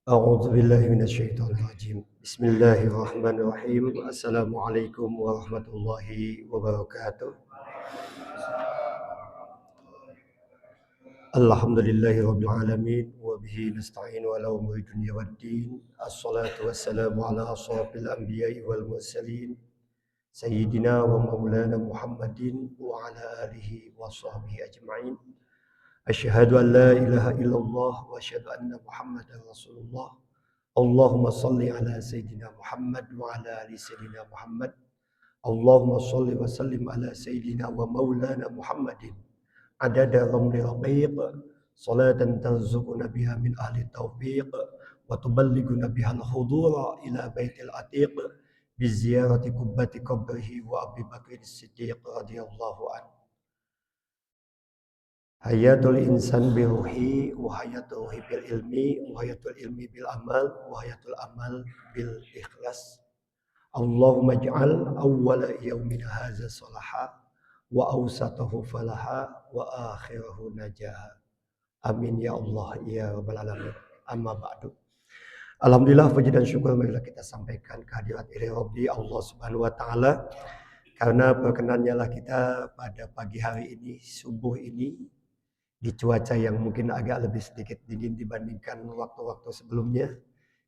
أعوذ بالله من الشيطان الرجيم بسم الله الرحمن الرحيم السلام عليكم ورحمة الله وبركاته الحمد لله رب العالمين وبه نستعين على أمور الدنيا والدين الصلاة والسلام على أشرف الأنبياء والمرسلين سيدنا ومولانا محمد وعلى آله وصحبه أجمعين أشهد أن لا إله إلا الله وأشهد أن محمدا رسول الله اللهم صل على سيدنا محمد وعلى آل سيدنا محمد اللهم صل وسلم على سيدنا ومولانا محمد عدد رمل رقيق صلاة ترزقنا بها من أهل التوفيق وتبلغنا بها الحضور إلى بيت العتيق بزيارة قبة قبره وأبي بكر الصديق رضي الله عنه Hayatul insan biruhi, wahayatul ruhi bil ilmi, wahayatul ilmi bil amal, wahayatul amal bil ikhlas. Allahumma ij'al awwala yaumina hadza salaha wa awsatahu falaha wa akhirahu najaha. Amin ya Allah ya rabbal alamin. Amma ba'du. Alhamdulillah puji dan syukur marilah kita sampaikan kehadirat ilahi Rabbi Allah Subhanahu wa taala karena berkenannya lah kita pada pagi hari ini, subuh ini di cuaca yang mungkin agak lebih sedikit dingin dibandingkan waktu-waktu sebelumnya,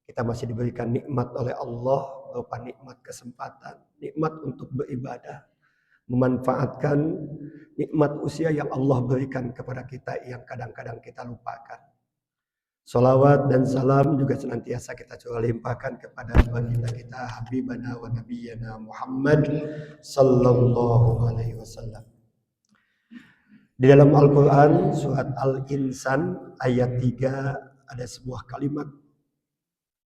kita masih diberikan nikmat oleh Allah berupa nikmat kesempatan, nikmat untuk beribadah, memanfaatkan nikmat usia yang Allah berikan kepada kita yang kadang-kadang kita lupakan. Salawat dan salam juga senantiasa kita curah limpahkan kepada baginda kita Habibana wa Nabiyyana Muhammad sallallahu alaihi wasallam. Di dalam Al-Quran, surat Al-Insan, ayat 3, ada sebuah kalimat,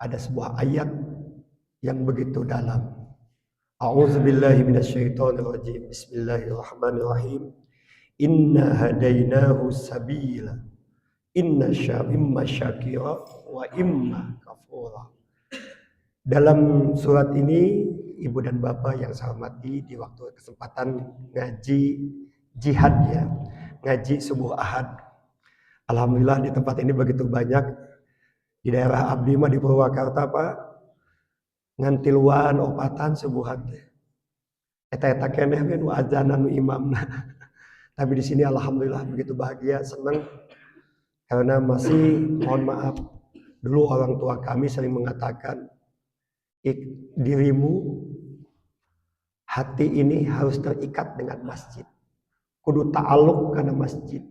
ada sebuah ayat yang begitu dalam. A'udzubillahi minasyaitonirrajim. Bismillahirrahmanirrahim. Inna hadainahu sabila. Imma syakira wa imma kafura. Dalam surat ini, Ibu dan Bapak yang saya hormati, di waktu kesempatan ngaji jihad ya, ngaji subuh ahad. Alhamdulillah di tempat ini begitu banyak. Di daerah abdi mah di Purwakarta Pak, ngantiluan opatan subuhan teh. Eta keneh we nu azanan nu imamna. Tapi di sini alhamdulillah begitu bahagia, senang karena masih mohon maaf dulu orang tua kami sering mengatakan dirimu hati ini harus terikat dengan masjid. Kudu ta'aluk karena masjid.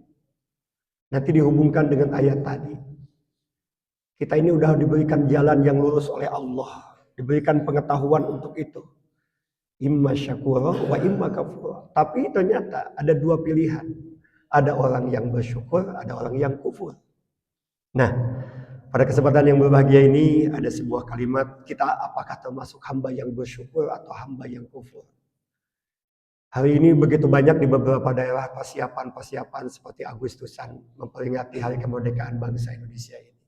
Nanti dihubungkan dengan ayat tadi. Kita ini udah diberikan jalan yang lurus oleh Allah. Diberikan pengetahuan untuk itu. Imma syakura wa imma kafura. Tapi ternyata ada dua pilihan. Ada orang yang bersyukur, ada orang yang kufur. Nah, pada kesempatan yang berbahagia ini ada sebuah kalimat, kita apakah termasuk hamba yang bersyukur atau hamba yang kufur? Hari ini begitu banyak di beberapa daerah persiapan seperti Agustusan memperingati Hari Kemerdekaan Bangsa Indonesia ini.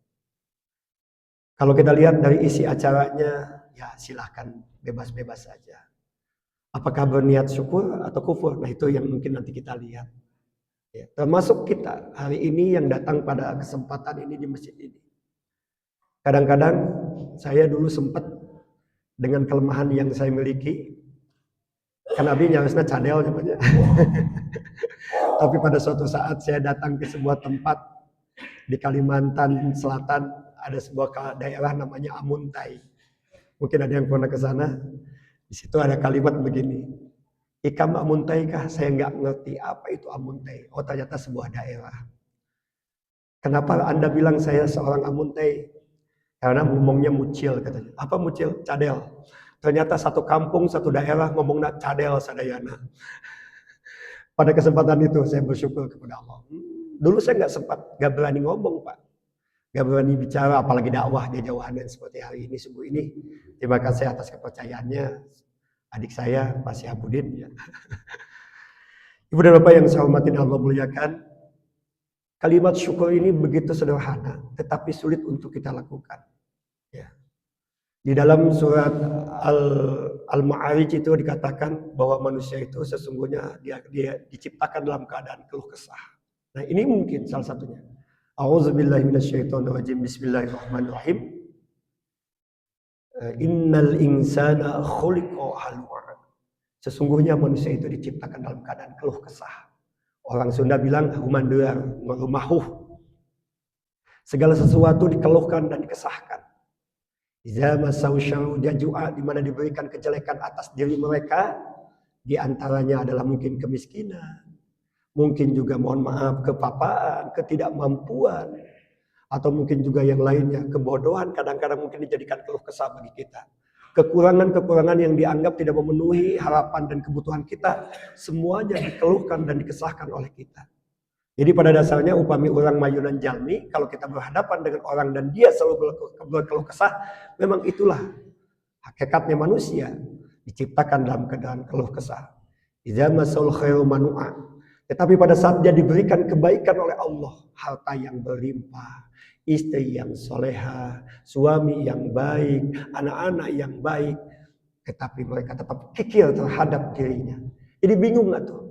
Kalau kita lihat dari isi acaranya, ya silahkan bebas-bebas saja. Apakah berniat syukur atau kufur? Nah itu yang mungkin nanti kita lihat. Ya, termasuk kita hari ini yang datang pada kesempatan ini di masjid ini. Kadang-kadang saya dulu sempat dengan kelemahan yang saya miliki, kan abdi nyawasna cadel namanya. Tapi pada suatu saat saya datang ke sebuah tempat di Kalimantan Selatan, ada sebuah daerah namanya Amuntai. Mungkin ada yang pernah ke sana. Di situ ada kalimat begini. Ikam Amuntai kah? Saya nggak ngerti apa itu Amuntai. Oh ternyata sebuah daerah. Kenapa Anda bilang saya seorang Amuntai? Karena ngomongnya mucil katanya. Apa mucil? Cadel. Ternyata satu kampung, satu daerah ngomongnya cadel sadayana. Pada kesempatan itu saya bersyukur kepada Allah. Dulu saya nggak berani ngomong Pak. Nggak berani bicara, apalagi dakwah di jauhan seperti hari ini, subuh ini. Terima kasih atas kepercayaannya adik saya, Pak Syahabudin. Ya. Ibu dan Bapak yang saya hormati dan Allah muliakan. Kalimat syukur ini begitu sederhana, tetapi sulit untuk kita lakukan. Ya. Di dalam surat Al-Ma'arij itu dikatakan bahwa manusia itu sesungguhnya dia diciptakan dalam keadaan keluh kesah. Nah ini mungkin salah satunya. A'udzubillahi minasyaitonirrajim. Bismillahirrahmanirrahim. Innal insana khuliqa halu'a. Sesungguhnya manusia itu diciptakan dalam keadaan keluh kesah. Orang Sunda bilang humandear, ngerumahuh. Segala sesuatu dikeluhkan dan dikesahkan. Iza masau syarru jajua, di mana diberikan kejelekan atas diri mereka, di antaranya adalah mungkin kemiskinan, mungkin juga mohon maaf kepapaan, ketidakmampuan, atau mungkin juga yang lainnya, kebodohan kadang-kadang mungkin dijadikan keluh kesah bagi kita. Kekurangan-kekurangan yang dianggap tidak memenuhi harapan dan kebutuhan kita, semuanya dikeluhkan dan dikesahkan oleh kita. Jadi pada dasarnya upami orang mayunan jalmi, kalau kita berhadapan dengan orang dan dia selalu berkeluh kesah, memang itulah hakikatnya manusia, diciptakan dalam keadaan keluh kesah. Idza masaul khairu manu'a. Tetapi pada saat dia diberikan kebaikan oleh Allah, harta yang berlimpah, istri yang soleha, suami yang baik, anak-anak yang baik, tetapi mereka tetap kikir terhadap dirinya. Jadi bingung nggak tuh?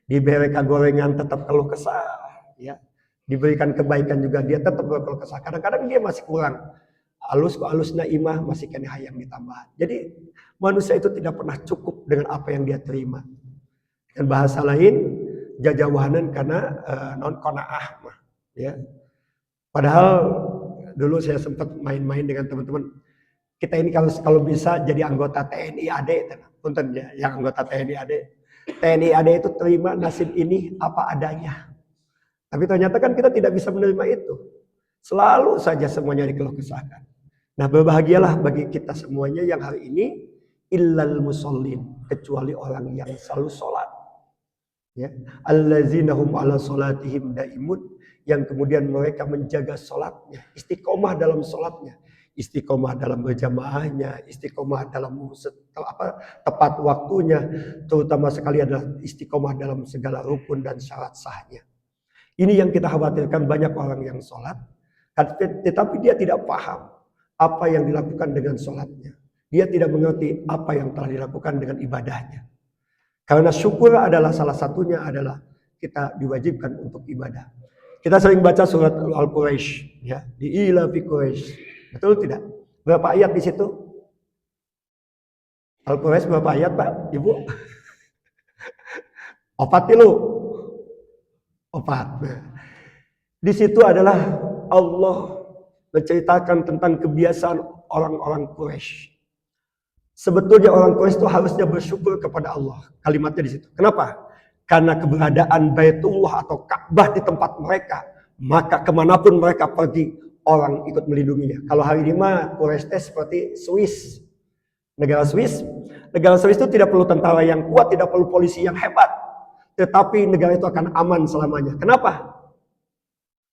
Diberi gorengan tetap keluh kesah, ya. Diberikan kebaikan juga dia tetap berkeluh kesah. Kadang-kadang dia masih kurang. Alus naimah masih kena hayang ditambah. Jadi manusia itu tidak pernah cukup dengan apa yang dia terima. Dan bahasa lain jajawahanan karena non qanaah mah, ya. Padahal dulu saya sempat main-main dengan teman-teman. Kita ini kalau bisa jadi anggota TNI AD, punten ya, yang anggota TNI AD. TNI AD itu terima nasib ini apa adanya. Tapi ternyata kan kita tidak bisa menerima itu. Selalu saja semuanya dikeluh kesahkan. Nah, berbahagialah bagi kita semuanya yang hari ini illal musallin, kecuali orang yang selalu sholat. Ya, allazina hum ala sholatihim daimun, yang kemudian mereka menjaga sholatnya, istiqomah dalam sholatnya, istiqomah dalam berjamaahnya, istiqomah dalam tepat waktunya, terutama sekali adalah istiqomah dalam segala rukun dan syarat sahnya. Ini yang kita khawatirkan, banyak orang yang sholat, tetapi dia tidak paham apa yang dilakukan dengan sholatnya. Dia tidak mengerti apa yang telah dilakukan dengan ibadahnya. Karena syukur adalah salah satunya adalah kita diwajibkan untuk ibadah. Kita sering baca surat Al-Quraisy, ya, di ila fi Quraisy. Betul tidak? Berapa ayat di situ? Al-Quraisy berapa ayat, Pak? Ibu? Opat lu. Opat. Di situ adalah Allah menceritakan tentang kebiasaan orang-orang Quraisy. Sebetulnya orang Quraisy itu harusnya bersyukur kepada Allah. Kalimatnya di situ. Kenapa? Karena keberadaan Baitullah atau Ka'bah di tempat mereka, maka kemanapun mereka pergi, orang ikut melindunginya. Kalau hari ini mah Quraisy seperti Swiss. Negara Swiss itu tidak perlu tentara yang kuat, tidak perlu polisi yang hebat. Tetapi negara itu akan aman selamanya. Kenapa?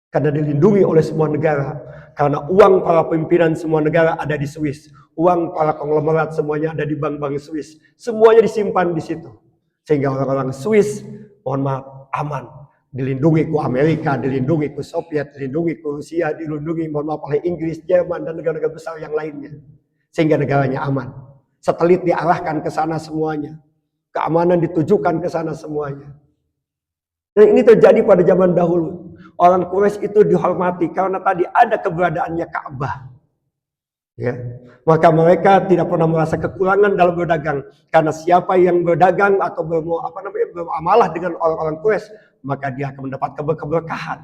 Karena dilindungi oleh semua negara. Karena uang para pimpinan semua negara ada di Swiss. Uang para konglomerat semuanya ada di bank-bank Swiss. Semuanya disimpan di situ. Sehingga orang-orang Swiss, mohon maaf, aman. Dilindungi ku Amerika, dilindungi ku Soviet, dilindungi ku Rusia, dilindungi mohon maaf oleh Inggris, Jerman, dan negara-negara besar yang lainnya. Sehingga negaranya aman. Satelit diarahkan ke sana semuanya. Keamanan ditujukan ke sana semuanya. Dan ini terjadi pada zaman dahulu. Orang Quraisy itu dihormati karena tadi ada keberadaannya Ka'bah. Ya. Maka mereka tidak pernah merasa kekurangan dalam berdagang. Karena siapa yang berdagang atau beramalah dengan orang-orang Quraisy, maka dia akan mendapat keberkahan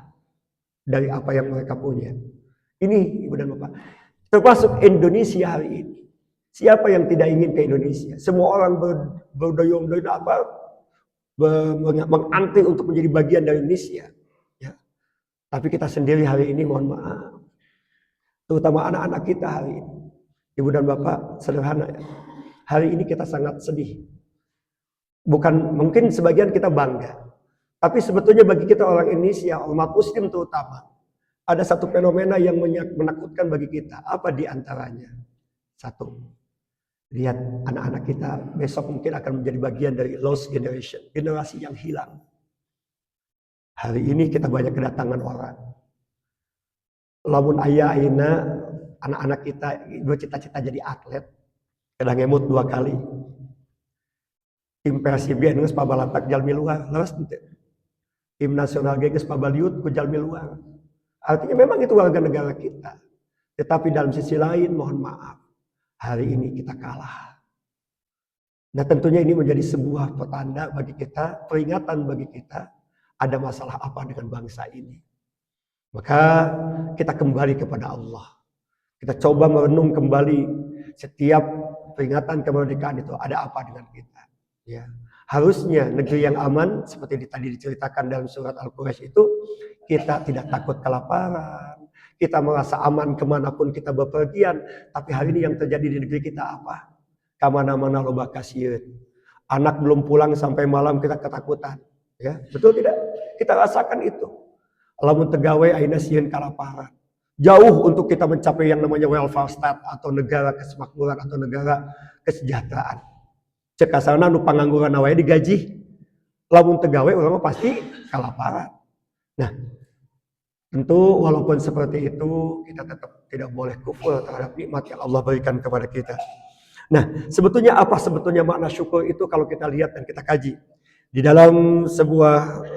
dari apa yang mereka punya. Ini Ibu dan Bapak. Termasuk Indonesia hari ini. Siapa yang tidak ingin ke Indonesia? Semua orang berdoyong-doyong mengantri untuk menjadi bagian dari Indonesia. Ya. Tapi kita sendiri hari ini mohon maaf. Terutama anak-anak kita hari ini. Ibu dan Bapak sederhana ya. Hari ini kita sangat sedih. Bukan mungkin sebagian kita bangga. Tapi sebetulnya bagi kita orang Indonesia, umat Muslim terutama, ada satu fenomena yang menakutkan bagi kita. Apa di antaranya? Satu. Lihat anak-anak kita besok mungkin akan menjadi bagian dari lost generation. Generasi yang hilang. Hari ini kita banyak kedatangan orang. Lamun ayah aina anak-anak kita bercita-cita jadi atlet. Kadang ngemut 2 kali. Tim Persib geus pabalatak jalmi luar. Leres teu. Tim nasional geus pabaliut ku jalmi luar. Artinya memang itu warga negara kita. Tetapi dalam sisi lain, mohon maaf, hari ini kita kalah. Nah tentunya ini menjadi sebuah petanda bagi kita, peringatan bagi kita, ada masalah apa dengan bangsa ini. Maka kita kembali kepada Allah. Kita coba merenung kembali setiap peringatan kemerdekaan itu ada apa dengan kita. Ya. Harusnya negeri yang aman, seperti tadi diceritakan dalam surat Al-Quraisy itu, kita tidak takut kelaparan, kita merasa aman kemanapun kita bepergian. Tapi hari ini yang terjadi di negeri kita apa? Kamana-mana loba kasieun. Anak belum pulang sampai malam kita ketakutan. Ya, betul tidak? Kita rasakan itu. Lamun tegawe aina sieun kalaparan. Jauh untuk kita mencapai yang namanya welfare state atau negara kesemakmuran atau negara kesejahteraan. Cek asana nu pangangguran wae digaji. Lamun tegawe urang pasti kalaparan. Nah, tentu walaupun seperti itu kita tetap tidak boleh kufur terhadap nikmat yang Allah berikan kepada kita. Nah, sebetulnya apa sebetulnya makna syukur itu kalau kita lihat dan kita kaji. Di dalam sebuah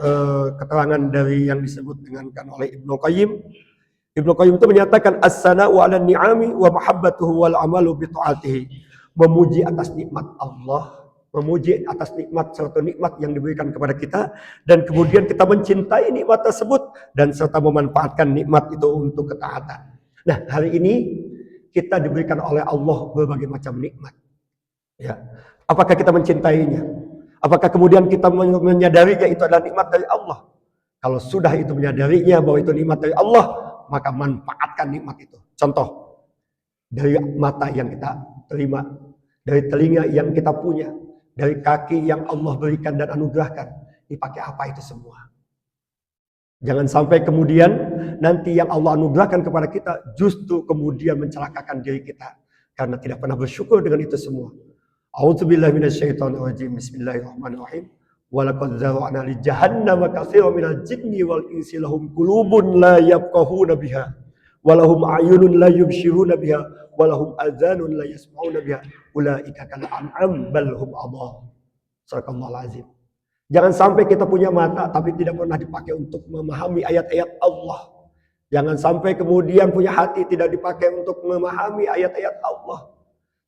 keterangan dari yang disebut dengan oleh Ibnu Qayyim. Ibnu Qayyim itu menyatakan as-sana'u 'ala ni'ami wa mahabbatuhu wal 'amalu bi ta'atihi. Memuji atas nikmat Allah, memuji atas nikmat suatu nikmat yang diberikan kepada kita dan kemudian kita mencintai nikmat tersebut dan serta memanfaatkan nikmat itu untuk ketaatan. Nah, hari ini kita diberikan oleh Allah berbagai macam nikmat. Ya. Apakah kita mencintainya? Apakah kemudian kita menyadarinya itu adalah nikmat dari Allah? Kalau sudah itu menyadarinya bahwa itu nikmat dari Allah, maka manfaatkan nikmat itu. Contoh, dari mata yang kita terima, dari telinga yang kita punya, dari kaki yang Allah berikan dan anugerahkan. Dipakai apa itu semua? Jangan sampai kemudian nanti yang Allah anugerahkan kepada kita justru kemudian mencelakakan diri kita karena tidak pernah bersyukur dengan itu semua. A'udzubillahi minasyaitonirrajim. Bismillahirrahmanirrahim. Walaqad zara'na li jahannama katsiran minal jinni wal insi lahum qulubun la yafqahuna biha wa lahum a'yunun la yubshiruna biha wa lahum adhanun la yasma'una biha ulaika kal an'am bal hum adall. Sadaqallahul azim. Jangan sampai kita punya mata tapi tidak pernah dipakai untuk memahami ayat-ayat Allah. Jangan sampai kemudian punya hati tidak dipakai untuk memahami ayat-ayat Allah.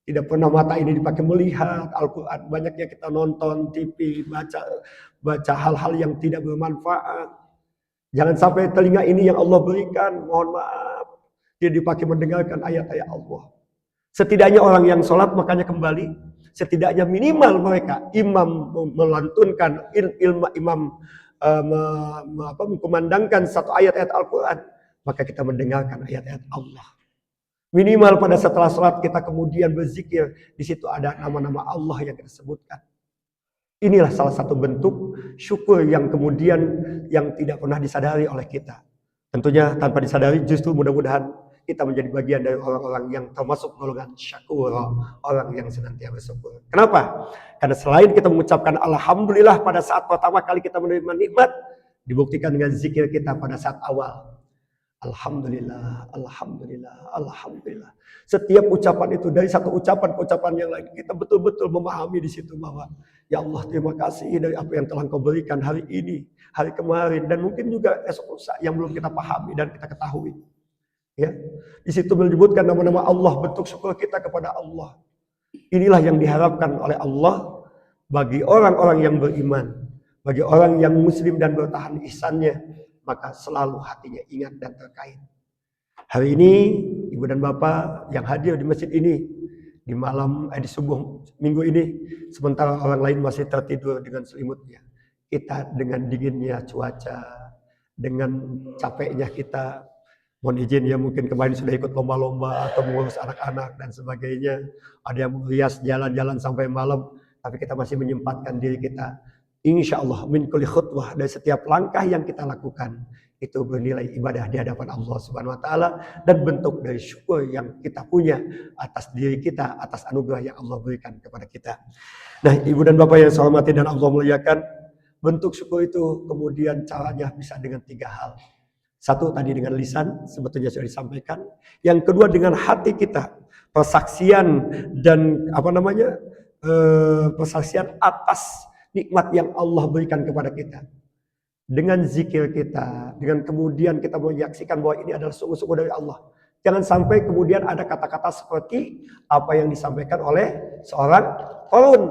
Tidak pernah mata ini dipakai melihat Al-Quran. Banyaknya kita nonton TV, baca hal-hal yang tidak bermanfaat. Jangan sampai telinga ini yang Allah berikan, mohon maaf, tidak dipakai mendengarkan ayat-ayat Allah. Setidaknya orang yang sholat makanya kembali, setidaknya minimal mereka imam melantunkan imam mengkumandangkan satu ayat-ayat Al-Quran, maka kita mendengarkan ayat-ayat Allah. Minimal pada setelah sholat kita kemudian berzikir, di situ ada nama-nama Allah yang kita sebutkan. Inilah salah satu bentuk syukur yang kemudian yang tidak pernah disadari oleh kita. Tentunya tanpa disadari justru mudah-mudahan kita menjadi bagian dari orang-orang yang termasuk golongan syakur, orang yang senantiasa bersyukur. Kenapa? Karena selain kita mengucapkan alhamdulillah pada saat pertama kali kita menerima nikmat, dibuktikan dengan zikir kita pada saat awal. Alhamdulillah, alhamdulillah, alhamdulillah. Setiap ucapan itu dari satu ucapan ke ucapan yang lain, kita betul-betul memahami di situ bahwa ya Allah terima kasih dari apa yang telah Kau berikan hari ini, hari kemarin, dan mungkin juga esok lusa yang belum kita pahami dan kita ketahui. Ya, di situ menyebutkan nama-nama Allah, bentuk syukur kita kepada Allah. Inilah yang diharapkan oleh Allah bagi orang-orang yang beriman, bagi orang yang muslim dan bertahan ihsannya. Maka selalu hatinya ingat dan terkait. Hari ini ibu dan bapak yang hadir di masjid ini di malam di subuh minggu ini, sementara orang lain masih tertidur dengan selimutnya, kita dengan dinginnya cuaca, dengan capeknya kita, mohon izin ya mungkin kemarin sudah ikut lomba-lomba atau mengurus anak-anak dan sebagainya, ada yang merias jalan-jalan sampai malam, tapi kita masih menyempatkan diri kita. Insya Allah min kulli khutwah, dari setiap langkah yang kita lakukan itu bernilai ibadah di hadapan Allah Subhanahu wa taala dan bentuk dari syukur yang kita punya atas diri kita, atas anugerah yang Allah berikan kepada kita. Nah, ibu dan bapak yang saya hormati dan Allah muliakan, bentuk syukur itu kemudian caranya bisa dengan 3 hal. Satu tadi dengan lisan, sebetulnya sudah disampaikan. Yang kedua dengan hati kita, persaksian dan persaksian atas nikmat yang Allah berikan kepada kita. dengan zikir kita, dengan kemudian kita menyaksikan bahwa ini adalah sungguh-sungguh dari Allah. Jangan sampai kemudian ada kata-kata seperti apa yang disampaikan oleh seorang Qarun.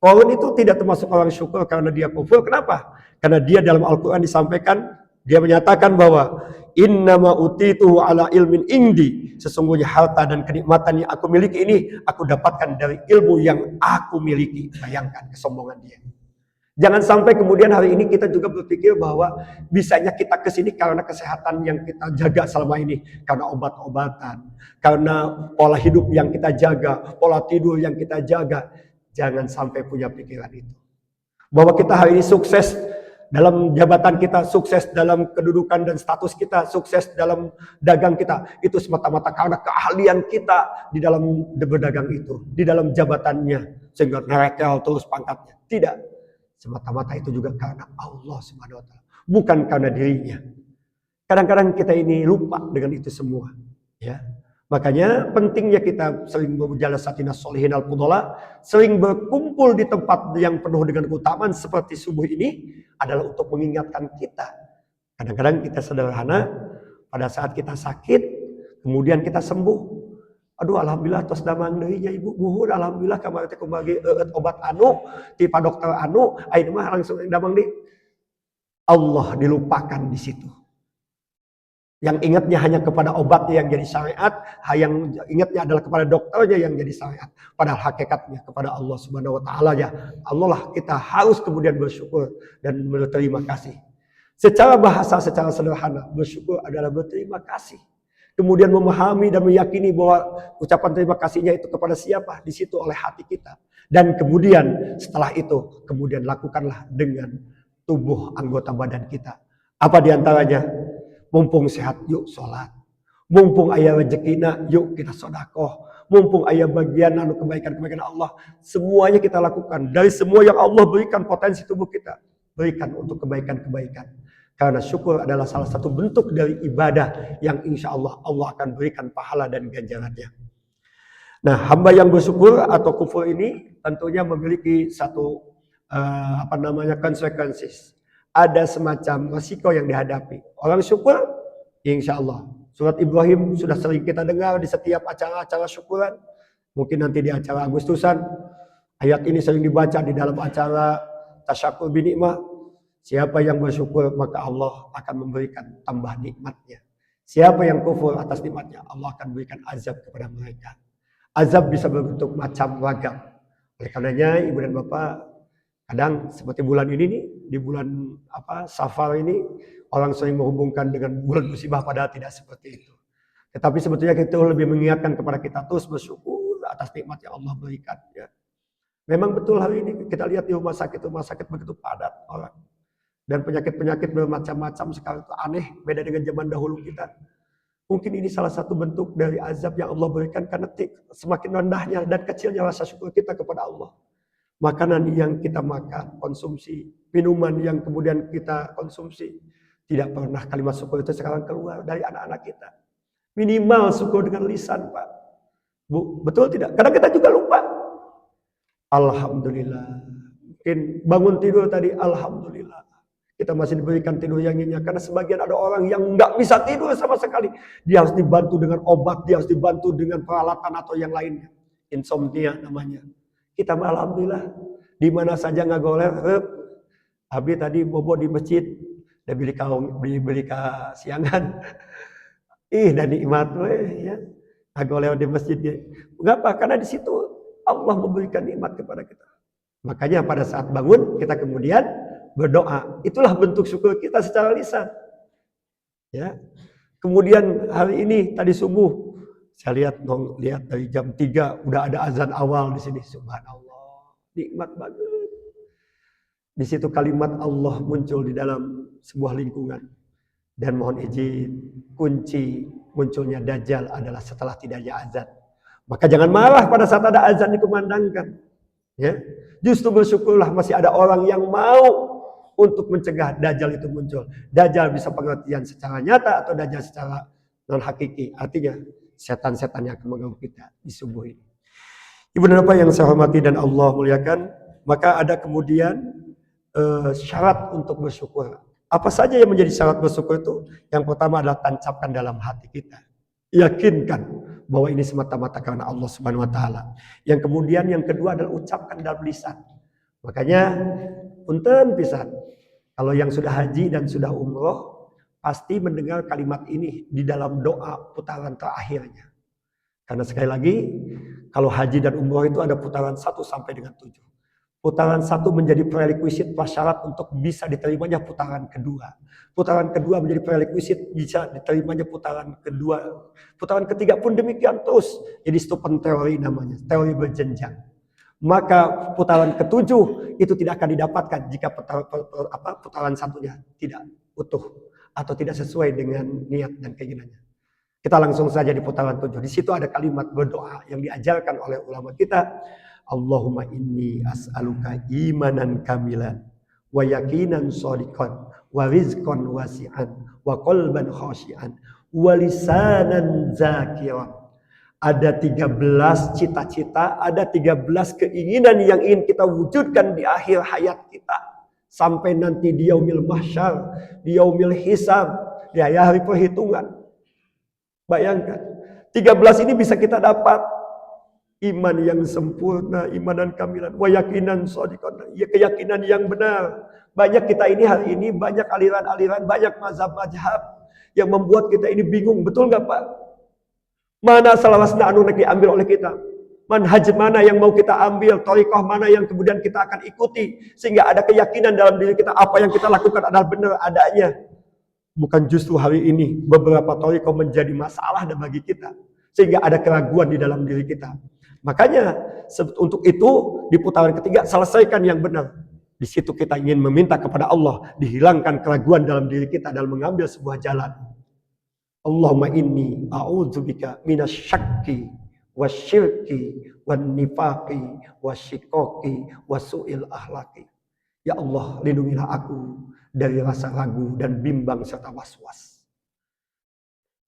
Qarun itu tidak termasuk orang syukur karena dia kufur. Kenapa? Karena dia dalam Al-Quran disampaikan, dia menyatakan bahwa innama utitu ala ilmin indi. Sesungguhnya harta dan kenikmatan yang aku miliki ini, aku dapatkan dari ilmu yang aku miliki. Bayangkan kesombongan dia. Jangan sampai kemudian hari ini kita juga berpikir bahwa bisanya kita ke sini karena kesehatan yang kita jaga selama ini, karena obat-obatan, karena pola hidup yang kita jaga, pola tidur yang kita jaga. Jangan sampai punya pikiran itu. Bahwa kita hari ini sukses dalam jabatan kita, sukses dalam kedudukan dan status kita, sukses dalam dagang kita, itu semata-mata karena keahlian kita di dalam berdagang itu, di dalam jabatannya, sehingga ngerekel terus pangkatnya. Tidak. Semata-mata itu juga karena Allah Subhanahu wa taala, bukan karena dirinya. Kadang-kadang kita ini lupa dengan itu semua, ya. Makanya pentingnya kita sering berjalasatina sholihin al-fudhala, sering berkumpul di tempat yang penuh dengan keutamaan seperti subuh ini adalah untuk mengingatkan kita. Kadang-kadang kita sederhana, pada saat kita sakit, kemudian kita sembuh. Aduh, alhamdulillah tos damang deui nya ibu buhur, alhamdulillah kamari teh kumaha obat anu ti Pak Dokter anu, ayeuna mah langsung damang deui. Allah dilupakan di situ. Yang ingatnya hanya kepada obatnya yang jadi syariat, yang ingatnya adalah kepada dokternya yang jadi syariat. Padahal hakikatnya kepada Allah Subhanahu wa taala ya. Allah lah kita harus kemudian bersyukur dan berterima kasih. Secara bahasa, secara sederhana, bersyukur adalah berterima kasih. Kemudian memahami dan meyakini bahwa ucapan terima kasihnya itu kepada siapa? Di situ oleh hati kita. Dan kemudian setelah itu, kemudian lakukanlah dengan tubuh anggota badan kita. Apa diantaranya? Mumpung sehat, yuk sholat. Mumpung ayah rezekina, yuk kita sodakoh. Mumpung ayah bagian anu kebaikan-kebaikan Allah. Semuanya kita lakukan. Dari semua yang Allah berikan potensi tubuh kita. Berikan untuk kebaikan-kebaikan. Karena syukur adalah salah satu bentuk dari ibadah yang insya Allah akan berikan pahala dan ganjarannya. Nah, hamba yang bersyukur atau kufur ini tentunya memiliki satu konsekuensi. Ada semacam resiko yang dihadapi. Orang syukur, insya Allah. Surat Ibrahim sudah sering kita dengar di setiap acara-acara syukuran. Mungkin nanti di acara Agustusan. Ayat ini sering dibaca di dalam acara Tasyakur binikmah. Siapa yang bersyukur maka Allah akan memberikan tambah nikmatnya. Siapa yang kufur atas nikmatnya, Allah akan berikan azab kepada mereka. Azab bisa berbentuk macam ragam. Oleh karenanya ibu dan bapak, kadang seperti bulan ini nih, di bulan Safar ini, orang sering menghubungkan dengan bulan musibah padahal tidak seperti itu. Tetapi sebetulnya kita lebih mengingatkan kepada kita terus bersyukur atas nikmat yang Allah berikan. Ya. Memang betul hari ini kita lihat di rumah sakit begitu padat orang. Dan penyakit-penyakit bermacam-macam sekarang itu aneh, beda dengan zaman dahulu kita. Mungkin ini salah satu bentuk dari azab yang Allah berikan karena semakin rendahnya dan kecilnya rasa syukur kita kepada Allah. Makanan yang kita makan, konsumsi, minuman yang kemudian kita konsumsi, tidak pernah kalimat syukur itu sekarang keluar dari anak-anak kita. Minimal syukur dengan lisan, Pak. Bu, betul tidak? Kadang kita juga lupa. Alhamdulillah. Mungkin bangun tidur tadi, alhamdulillah. Kita masih diberikan tidur yang nyenyak. Karena sebagian ada orang yang nggak bisa tidur sama sekali. Dia harus dibantu dengan obat, dia harus dibantu dengan peralatan atau yang lainnya. Insomnia namanya. Kita alhamdulillah, di mana saja nggak goler. Habis tadi bobo di masjid, dia beli siangan. Dan nikmat ya. Nggak goler di masjid dia. Mengapa? Karena di situ Allah memberikan nikmat kepada kita. Makanya pada saat bangun kita kemudian berdoa. Itulah bentuk syukur kita secara lisan. Ya. Kemudian hari ini tadi subuh saya lihat dari jam 3 udah ada azan awal di sini. Subhanallah. Nikmat banget. Di situ kalimat Allah muncul di dalam sebuah lingkungan. Dan mohon izin, kunci munculnya Dajjal adalah setelah tidaknya azan. Maka jangan marah pada saat ada azan dikumandangkan. Ya. Justru bersyukurlah masih ada orang yang mau untuk mencegah Dajjal itu muncul. Dajjal bisa pengertian secara nyata atau Dajjal secara non-hakiki. Artinya setan-setan yang akan mengganggu kita di subuh ini. Ibu dan bapak yang saya hormati dan Allah muliakan. Maka ada kemudian syarat untuk bersyukur. Apa saja yang menjadi syarat bersyukur itu? Yang pertama adalah tancapkan dalam hati kita. Yakinkan bahwa ini semata-mata karena Allah Subhanahu wa taala. Yang kemudian yang kedua adalah ucapkan dalam lisan. Makanya punten pisan. Kalau yang sudah haji dan sudah umroh pasti mendengar kalimat ini di dalam doa putaran terakhirnya. Karena sekali lagi kalau haji dan umroh itu ada putaran 1 sampai dengan 7. Putaran 1 menjadi prerequisite prasyarat untuk bisa diterimanya putaran kedua. Putaran kedua menjadi prerequisite bisa diterimanya putaran kedua. Putaran ketiga pun demikian terus. Jadi Steupen teori namanya, teori berjenjang. Maka putaran ketujuh itu tidak akan didapatkan jika putaran satunya tidak utuh atau tidak sesuai dengan niat dan keinginannya. Kita langsung saja di putaran 7. Di situ ada kalimat berdoa yang diajarkan oleh ulama kita. Allahumma inni as'aluka imanan kamilan wa yakinan shadiqan wa rizqan wasi'an wa qalban khashi'an wa lisanan zakiran. Ada 13 cita-cita, ada 13 keinginan yang ingin kita wujudkan di akhir hayat kita. Sampai nanti di yaumil mahsyar, di yaumil hisab, di hari perhitungan. Bayangkan, 13 ini bisa kita dapat. Iman yang sempurna, iman dan kamilan, wa yakinan shadiqan, ya keyakinan yang benar. Banyak kita ini hari ini, banyak aliran-aliran, banyak mazhab-mazhab yang membuat kita ini bingung. Betul nggak Pak? Mana salawasna anu diambil oleh kita? Manhaj mana yang mau kita ambil? Thariqah mana yang kemudian kita akan ikuti? Sehingga ada keyakinan dalam diri kita, apa yang kita lakukan adalah benar adanya. Bukan justru hari ini beberapa thariqah menjadi masalah dan bagi kita. Sehingga ada keraguan di dalam diri kita. Makanya untuk itu di putaran ketiga selesaikan yang benar. Di situ kita ingin meminta kepada Allah dihilangkan keraguan dalam diri kita dalam mengambil sebuah jalan. Allahumma inni a'udzubika minasyakki wasyirki wan nifaqi wasyikoki wasu'il akhlaqi. Ya Allah, lindungilah aku dari rasa ragu dan bimbang serta was-was.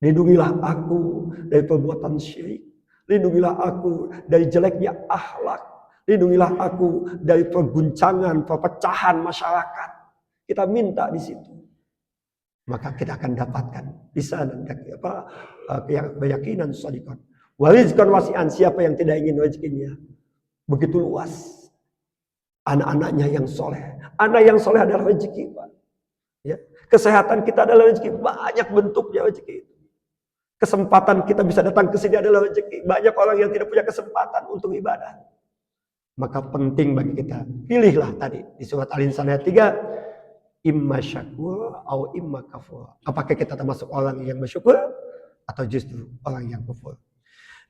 Lindungilah aku dari perbuatan syirik. Lindungilah aku dari jeleknya akhlak. Lindungilah aku dari perguncangan, perpecahan masyarakat. Kita minta di situ. Maka kita akan dapatkan di sana keyakinan shadiqan. Wa rizqan wasi'an, siapa yang tidak ingin rezekinya begitu luas. Anak-anaknya yang soleh. Anak yang soleh adalah rezeki, Pak. Ya. Kesehatan kita adalah rezeki. Banyak bentuknya rezeki itu. Kesempatan kita bisa datang ke sini adalah rezeki. Banyak orang yang tidak punya kesempatan untuk ibadah. Maka penting bagi kita, pilihlah tadi di surat Al-Insan ayat 3, imma syakur atau imma kafur. Apakah kita termasuk orang yang bersyukur atau justru orang yang kufur?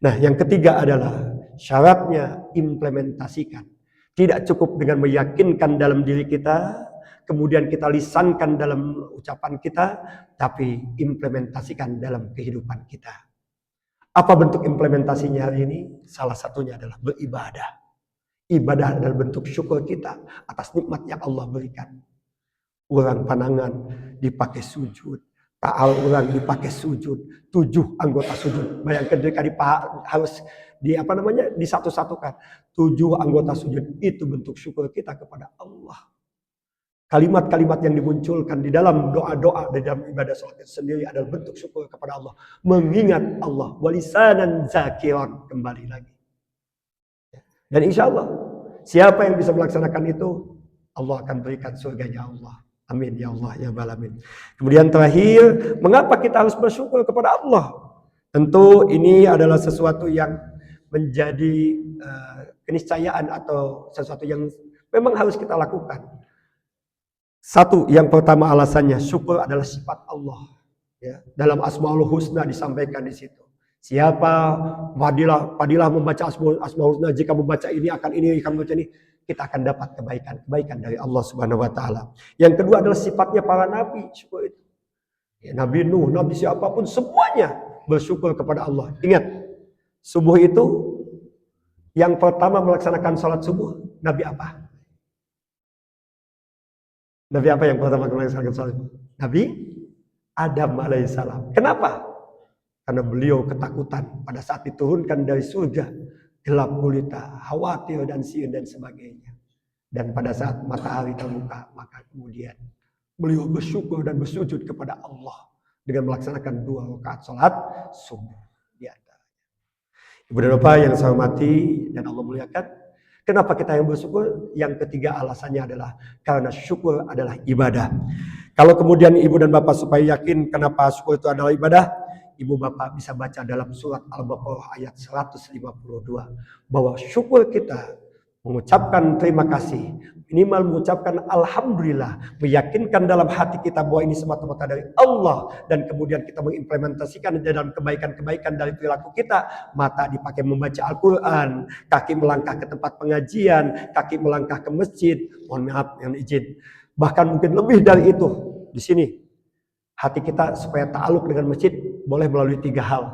Nah, yang ketiga adalah syaratnya implementasikan. Tidak cukup dengan meyakinkan dalam diri kita, kemudian kita lisankan dalam ucapan kita, tapi implementasikan dalam kehidupan kita. Apa bentuk implementasinya hari ini? Salah satunya adalah beribadah. Ibadah adalah bentuk syukur kita atas nikmat yang Allah berikan. Orang panangan dipakai sujud, ta'al orang dipakai sujud, 7 anggota sujud. Bayangkan jika harus disatu-satukan 7 anggota sujud, itu bentuk syukur kita kepada Allah. Kalimat-kalimat yang dimunculkan di dalam doa-doa, di dalam ibadah sholat itu sendiri adalah bentuk syukur kepada Allah. Mengingat Allah. Walisanan zakiran. Kembali lagi. Dan insya Allah, siapa yang bisa melaksanakan itu, Allah akan berikan surganya Allah. Amin ya Allah ya Rabbal alamin. Kemudian terakhir, mengapa kita harus bersyukur kepada Allah? Tentu ini adalah sesuatu yang menjadi keniscayaan atau sesuatu yang memang harus kita lakukan. Satu, yang pertama alasannya, syukur adalah sifat Allah. Ya, dalam Asmaul Husna disampaikan di situ. Siapa padilah membaca Asmaul Husna, jika membaca ini akan ini, akan membaca ini, kita akan dapat kebaikan dari Allah Subhanahu wa taala. Yang kedua adalah sifatnya para nabi, syukur itu. Ya, Nabi Nuh, Nabi siapapun semuanya bersyukur kepada Allah. Ingat, subuh itu yang pertama melaksanakan sholat subuh, Nabi apa? Nabi apa yang pertama melaksanakan sholat subuh? Nabi Adam alaihissalam. Kenapa? Karena beliau ketakutan pada saat diturunkan dari surga, gelap gulita, khawatir dan siun dan sebagainya. Dan pada saat matahari terbuka, maka kemudian beliau bersyukur dan bersujud kepada Allah dengan melaksanakan 2 rakaat salat subuh di antaranya. Ibu dan Bapak yang saya hormati dan Allah muliakan, kenapa kita yang bersyukur? Yang ketiga alasannya adalah karena syukur adalah ibadah. Kalau kemudian ibu dan bapak supaya yakin kenapa syukur itu adalah ibadah, ibu bapak bisa baca dalam surat Al-Baqarah ayat 152 bahwa syukur kita mengucapkan terima kasih, minimal mengucapkan alhamdulillah, meyakinkan dalam hati kita bahwa ini semata-mata dari Allah, dan kemudian kita mengimplementasikan dalam kebaikan-kebaikan dari perilaku kita. Mata dipakai membaca Al-Quran, kaki melangkah ke tempat pengajian, kaki melangkah ke masjid, mohon maaf yang izin, bahkan mungkin lebih dari itu. Di sini hati kita supaya ta'aluk dengan masjid boleh melalui 3 hal.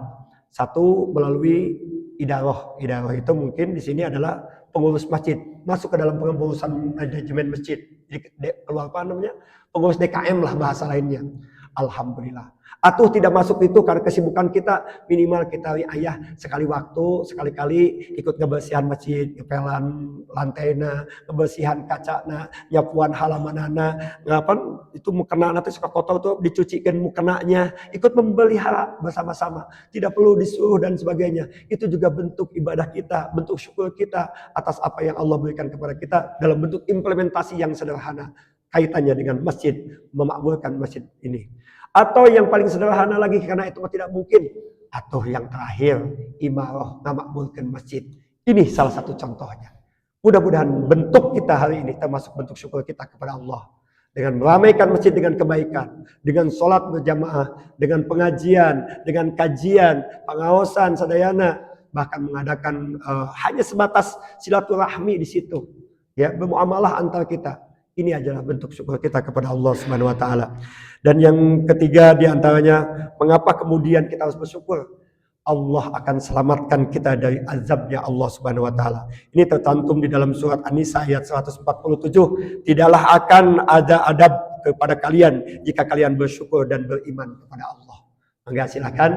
Satu, melalui idarah. Idarah itu mungkin di sini adalah pengurus masjid, masuk ke dalam pengurusan manajemen masjid. Jadi keluar apa namanya? Pengurus DKM lah bahasa lainnya. Alhamdulillah. Atau tidak masuk itu karena kesibukan kita, minimal kita ayah sekali waktu, sekali-kali ikut ngebersihan masjid, ngepelan lantainya, ngebersihan kacana, nyapuan halamanana, ngapain itu mukena nanti suka kotor tuh dicucikan mukenanya, ikut memelihara bersama-sama, tidak perlu disuruh dan sebagainya. Itu juga bentuk ibadah kita, bentuk syukur kita atas apa yang Allah berikan kepada kita dalam bentuk implementasi yang sederhana kaitannya dengan masjid, memakmurkan masjid ini. Atau yang paling sederhana lagi, karena itu tidak mungkin. Atau yang terakhir, imarah memakmurkan masjid. Ini salah satu contohnya. Mudah-mudahan bentuk kita hari ini termasuk bentuk syukur kita kepada Allah. Dengan meramaikan masjid dengan kebaikan, dengan sholat berjamaah, dengan pengajian, dengan kajian, pengawasan, sadayana, bahkan mengadakan hanya sebatas silaturahmi di situ. Ya, bermuamalah antar kita. Ini adalah bentuk syukur kita kepada Allah Subhanahu wa taala. Dan yang ketiga di antaranya, mengapa kemudian kita harus bersyukur? Allah akan selamatkan kita dari azabnya Allah Subhanahu wa taala. Ini tercantum di dalam surat An-Nisa ayat 147. Tidaklah akan ada adab kepada kalian jika kalian bersyukur dan beriman kepada Allah. Maka silakan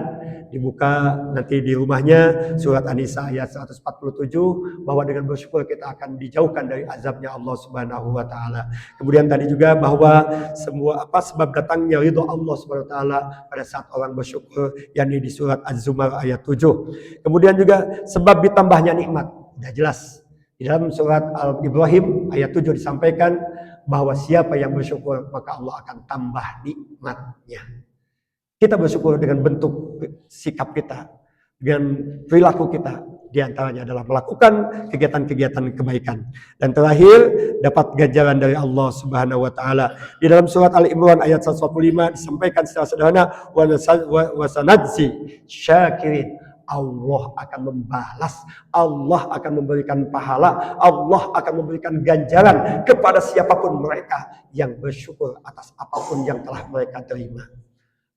dibuka nanti di rumahnya surat An-Nisa ayat 147, bahwa dengan bersyukur kita akan dijauhkan dari azabnya Allah Subhanahu wa taala. Kemudian tadi juga bahwa semua sebab datangnya ridho Allah Subhanahu wa taala pada saat orang bersyukur, yakni di surat Az-Zumar ayat 7. Kemudian juga sebab ditambahnya nikmat, sudah jelas. Di dalam surat Al-Ibrahim ayat 7 disampaikan bahwa siapa yang bersyukur maka Allah akan tambah nikmatnya. Kita bersyukur dengan bentuk sikap kita, dengan perilaku kita. Di antaranya adalah melakukan kegiatan-kegiatan kebaikan. Dan terakhir, dapat ganjaran dari Allah Subhanahu wa taala. Di dalam surat Al-Imran ayat 145 disampaikan secara sederhana, wa sanadzi syakirin. Allah akan membalas, Allah akan memberikan pahala, Allah akan memberikan ganjaran kepada siapapun mereka yang bersyukur atas apapun yang telah mereka terima.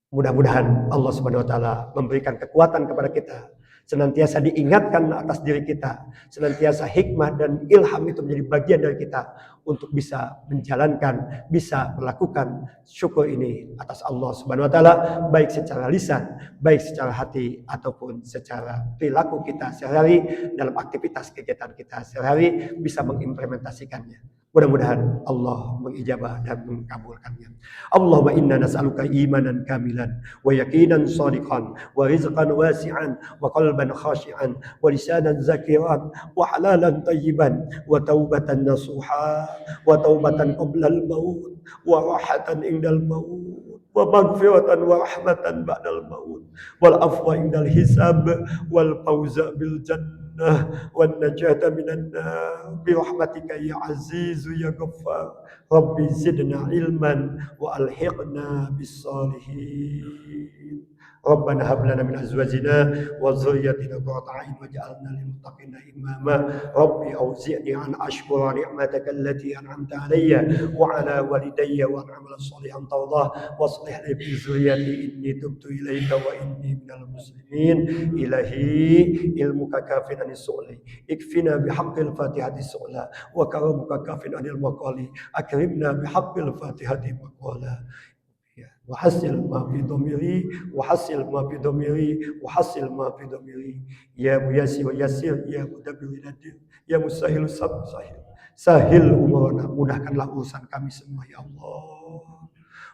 Mudah-mudahan Allah Subhanahu wa taala memberikan kekuatan kepada kita, senantiasa diingatkan atas diri kita, senantiasa hikmah dan ilham itu menjadi bagian dari kita untuk bisa menjalankan, bisa melakukan syukur ini atas Allah Subhanahu wa taala, baik secara lisan, baik secara hati, ataupun secara perilaku kita sehari-hari dalam aktivitas kegiatan kita sehari-hari bisa mengimplementasikannya. Mudah-mudahan Allah mengijabah dan mengkabulkannya. Allahumma inna nas'aluka imanan kamilan wa yaqinan shadiqan wa rizqan wasi'an wa qalban khashi'an wa lisanan zakiran wa halalan tayyiban wa taubatan nasuha wa taubatan qabla al-maut wa rahatan indal maut wa maghfiratan wa rahmatan ba'dal maut wal afwa indal hisab wal fawza bil jannah والنجاة من النار برحمتك يا عزيز يا غفار ربي زدنا علما وألحقنا بالصالحين ربنا هب لنا من أزواجنا وذريتنا قرة أعين واجعلنا للمتقين إماما ربي أوزعني أن أشكر نعمتك التي أنعمت علي وعلى والدي وأن أعمل صالحا ترضاه واصلح لي في ذريتي إني تبت إليك وإني من المسلمين إلهي علمك كاف عن السؤل اكفنا بحق الفاتحة السؤل وكرمك كاف عن المقال أكرمنا بحق الفاتحة مقالا وحصل ما في ضميري وحصل ما في ضميري وحصل ما في ضميري يا ميسر ويسر يا مدبر يدبر يا مسهل سهل Sahil umurana, mudahkanlah urusan kami semua ya Allah.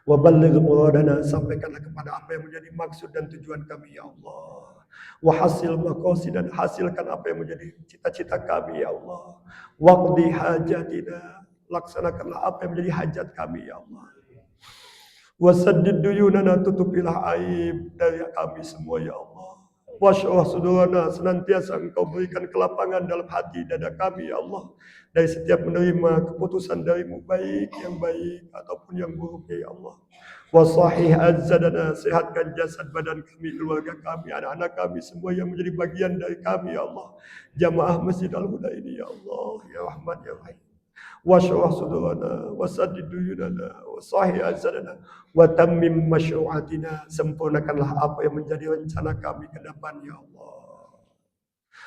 Wa balligh muradana, sampaikanlah kepada apa yang menjadi maksud dan tujuan kami ya Allah. Wa hasil maqasid, dan hasilkan apa yang menjadi cita-cita kami ya Allah. Waqdi hajatina, laksanakanlah apa yang menjadi hajat kami ya Allah. Wasaddid duyunana, tutupilah aib dari kami semua ya Allah. Wasyurah sudurana, senantiasa Engkau berikan kelapangan dalam hati dada kami ya Allah, dari setiap menerima keputusan darimu, baik yang baik ataupun yang buruk ya Allah. Wasahih azzadana, sehatkan jasad badan kami, keluarga kami, anak-anak kami semua yang menjadi bagian dari kami ya Allah. Jamaah Masjid Al-Huda ini ya Allah, ya Rahman ya Rahim. Wasyurah sudurana, wasaddid duyunana, wasahih azzadana, wa tammim masyru'atina, sempurnakanlah apa yang menjadi rencana kami ke depan ya Allah.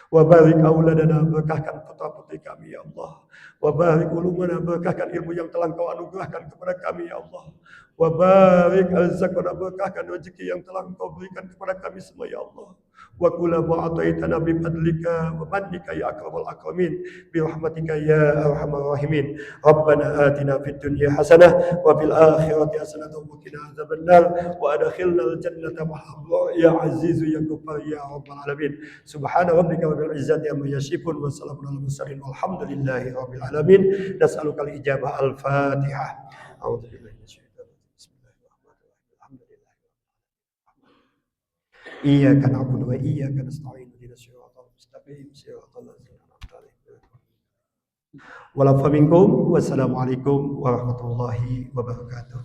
Wa barik auladana, berkahkan putra-putri kami ya Allah. Wa barik ulumana, berkahkan ilmu yang telah Engkau anugerahkan kepada kami ya Allah. Wa barik arzaqana, berkahkan rezeki yang telah Engkau berikan kepada kami semua ya Allah. Wa kula ma'ataitana bi fadlika wa mannika ya akramal akramin bi rahmatika ya arhamar rahimin. Rabbana atina fid dunya hasanah wa fil akhirati hasanah wa qina adzabannar wa adkhilnal jannata ma'al ya aziz ya ghaffar ya rabbal alamin. Subhana rabbika rabbil izzati amma yasifun wa salamun alal mursalin walhamdulillahi rabbil alamin. Nas'aluka al-ijabah al-Fatihah. A'udzu billahi minasyaitonir rajim. Bismillahirrahmanirrahim. Alhamdulillah. Iyyaka na'budu wa iyyaka nasta'in. Ihdinas siratal mustaqim, siratal ladzina an'amta 'alaihim. Walafu minkum. Wassalamualaikum warahmatullahi wabarakatuh.